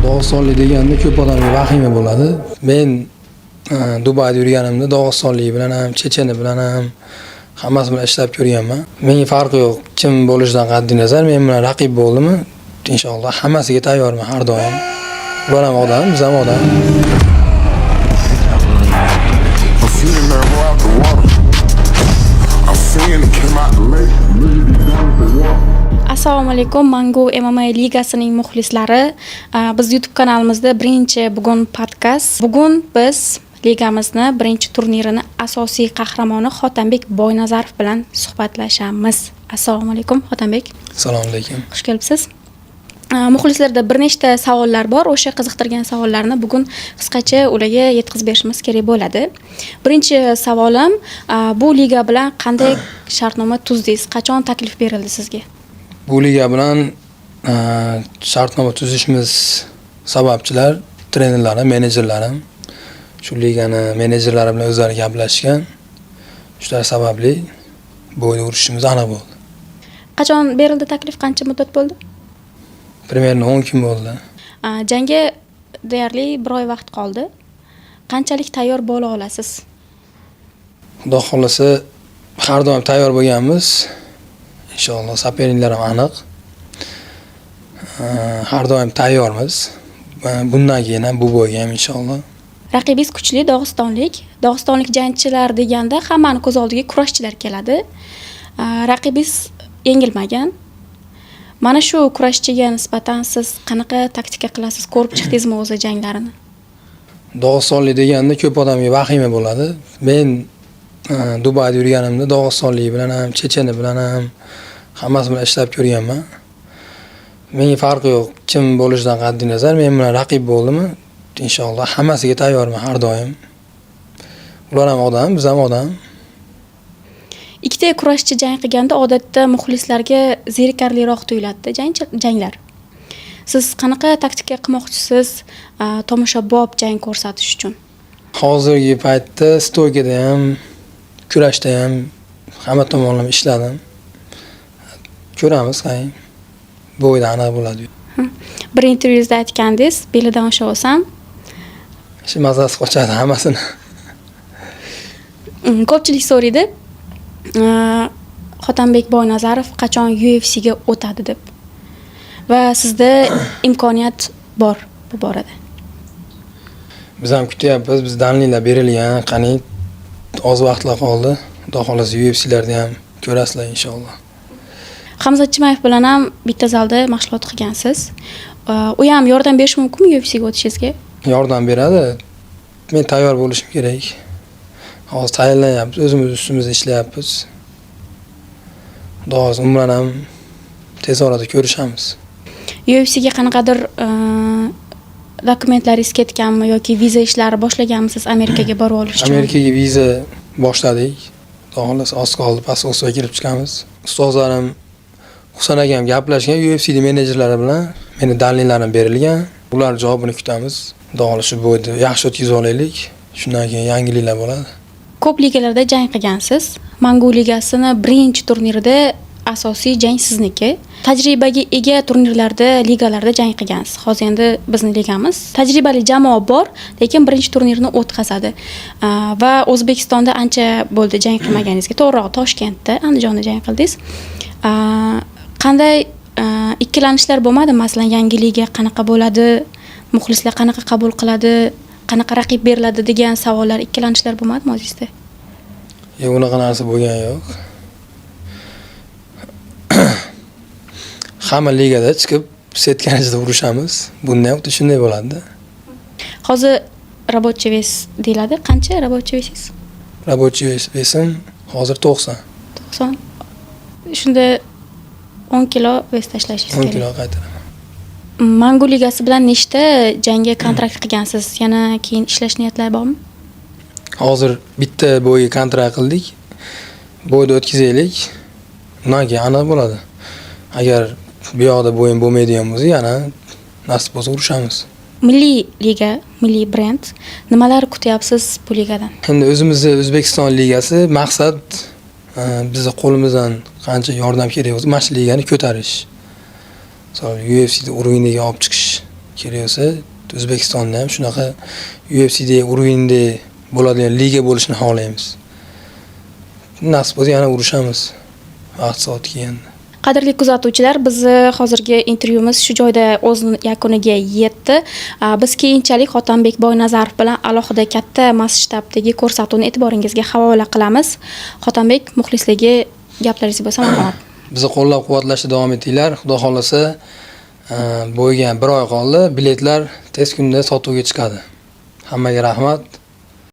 Dog'istonlik deganda ko'p odamga vahima bo'ladi. Men Dubayda yurganimda Dog'istonlik bilan ham, checheni bilan ham hammasi bilan ishlab ko'rganman. Menga farqi yo'q. Kim bo'lishidan qat'iy nazar, men bilan raqib bo'ldimi, inshaalloh hammasiga tayyorman har doim. Ular ham odam, biz ham odam. Assalomu alaykum, Mangu MMA ligasining muxlislari. Biz YouTube kanalimizda birinchi bugun podkast. Bugun biz ligamizni birinchi turnirini asosiy qahramoni Xotambek Boynazarov bilan suhbatlashamiz. Assalomu alaykum, Xotambek. Assalomu alaykum. Xush kelibsiz. Muxlislarda bir nechta savollar bor. O'sha qiziqtirgan savollarni bugun qisqacha ularga yetkazib berishimiz kerak bo'ladi. Birinchi savolim, bu liga bilan qanday shartnoma tuzdingiz? Qachon taklif berildi sizga? Bu liga bilan shartnoma tuzishimiz sababchilar, trenerlarim, menejerlarim. Shu ligani menejerlari bilan o'zlari gaplashgan. Shular sababli bo'yda urishimiz aniq bo'ldi. Qachon berildi taklif? Qancha muddat bo'ldi? Примерно 10 kun bo'ldi. Jangga deyarli 1 oy vaqt qoldi. Qanchalik tayyor bo'la olasiz? Xudo xolasa har doim tayyor bo'lganmiz. Inshaalloh saperliklar ham aniq. Har doim tayyormiz. Bundan keyin ham bu bo'yiga ham inshaalloh. Raqibingiz kuchli Dog'istonlik jangchilar deganda hammani ko'z oldiga kurashchilar keladi. Raqibingiz yengilmagan. Mana shu kurashchiga nisbatan siz qanaqa taktika qilasiz? Ko'rib chiqdingizmi o'zi janglarini? Dog'istonlik deganda ko'p odamga vahima bo'ladi. Men Dubayda yurganimda Dog'istonlik bilan ham, checheni bilan ham hammasi bilan ishlab ko'rganman. Menga farqi yo'q. Kim bo'lishidan qat'iy nazar, men bilan raqib bo'ldimi, inshaalloh hammasiga tayyorman har doim. Ular ham odam, biz ham odam. Ikkita kurashchi jang qilganda odatda muxlislarga zerikarliroq tuyuladi janglar. Siz qanaqa taktika qilmoqchisiz tomoshabob jang ko'rsatish uchun? Hozirgi paytda stoykada ham, kurashda ham hamma tomonlama ishladim. Ko'ramiz, qani bo'yda aniq bo'ladi. Bir intervyuzda aytgandingiz, belidan osha olsam, shu mazasi qochadi hammasini. Ko'pchilik so'raydi, Xotambek Boynazarov qachon UFC ga o'tadi deb. Va sizda imkoniyat bor bu borada. Biz ham kutyapmiz, biz danlilar berilgan, qani oz vaqtlar qoldi. Xudo xolasa UFC'larda ham ko'rasizlar inshaalloh. Hamzat Chimayev bilan ham bitta zalda mashg'ulot qilgansiz. U ham yordam berish mumkinmi UFC ga o'tishingizga? Yordam beradi. Men tayyor bo'lishim kerak. Hozir tayyorlanyapmiz, o'zimiz ustimizda ishlayapmiz. Xudo xolasa umran ham tez orada ko'rishamiz. UFC ga qanaqadir dokumentlaringiz ketganmi yoki viza ishlari boshlaganmisiz Amerikaga borib olish uchun? Amerikaga viza boshladik. Xudo xolasa oz qoldi, pasportga kirib chiqamiz. Ustozlarim Husan akam gaplashgan UFC menejerlari bilan meni dalilalarim berilgan. Ular javobini kutamiz. Xudo xolasa bu yerda yaxshi o'tkazib olaylik. Shundan keyin yangiliklar bo'ladi. Ko'p ligalarda jang qilgansiz. Mangu ligasini birinchi turnirida asosiy jang sizniki. Tajribaga ega turnirlarda, ligalarda jang qilgansiz. Hozir endi bizning ligamiz tajribali jamoa bor, lekin birinchi turnirni o'tkazadi. Va O'zbekistonda ancha bo'ldi jang qilmaganingizga. To'g'ri, Toshkentda, Andijonda jang qildingiz. Qanday ikkilanishlar bo'lmadi? Masalan, yangi liga qanaqa bo'ladi? Muxlislar qanaqa qabul qiladi? Qanaqa raqib beriladi degan savollar, ikkilanishlar bo'lmadimi o'zingizda? Yo'q, unaqa narsa bo'lgan yo'q. Hamma ligada chiqib setkanizda urishamiz. Bunda ham shunday bo'ladi. Hozir рабочий вес deyiladi. Qancha рабочий весинgiz? Рабочий vesim hozir 90. 90. Shunda 10 kilo ves tashlashingiz kerak. 10 kilo qaytaraman. Mangu ligasi bilan nechta jangga kontrakt qilgansiz? Yana keyin ishlash niyatlari bormi? Hozir bitta bo'yga kontrakt qildik. Bo'yda o'tkazaylik. Undan keyin aniq bo'ladi. Agar bu yoqda bo'yin bo'lmaydigan bo'lsa, yana nasib bo'lsa urishamiz. Milliy liga, milliy brend. Nimalar kutyapsiz bu ligadan? Endi o'zimizning O'zbekiston ligasi maqsad bizni qo'limizdan qancha yordam kerak bo'lsa, mana shu ligani ko'tarish. Misol UFC'da urovniga olib chiqish kerak bo'lsa, O'zbekistonda ham shunaqa UFC'da urovnida bo'ladigan liga bo'lishini xohlaymiz. Nasib bo'lsa yana urushamiz vaqt soati kelganda. Qadrli kuzatuvchilar, bizni hozirgi intervyumiz shu joyda o'z yakuniga yetdi. Biz keyinchalik Hotanbek Boynazarov bilan alohida katta masshtabdagi ko'rsatuvni e'tiboringizga havola qilamiz. Hotanbek, muxlisligi gaplaringiz bo'lsa marhamat. Bizni qo'llab-quvvatlashda davom etinglar. Xudo xolasa, bo'lgan 1 oy qoldi. Biletlar tez kunda sotuvga chiqadi. Hammaga rahmat.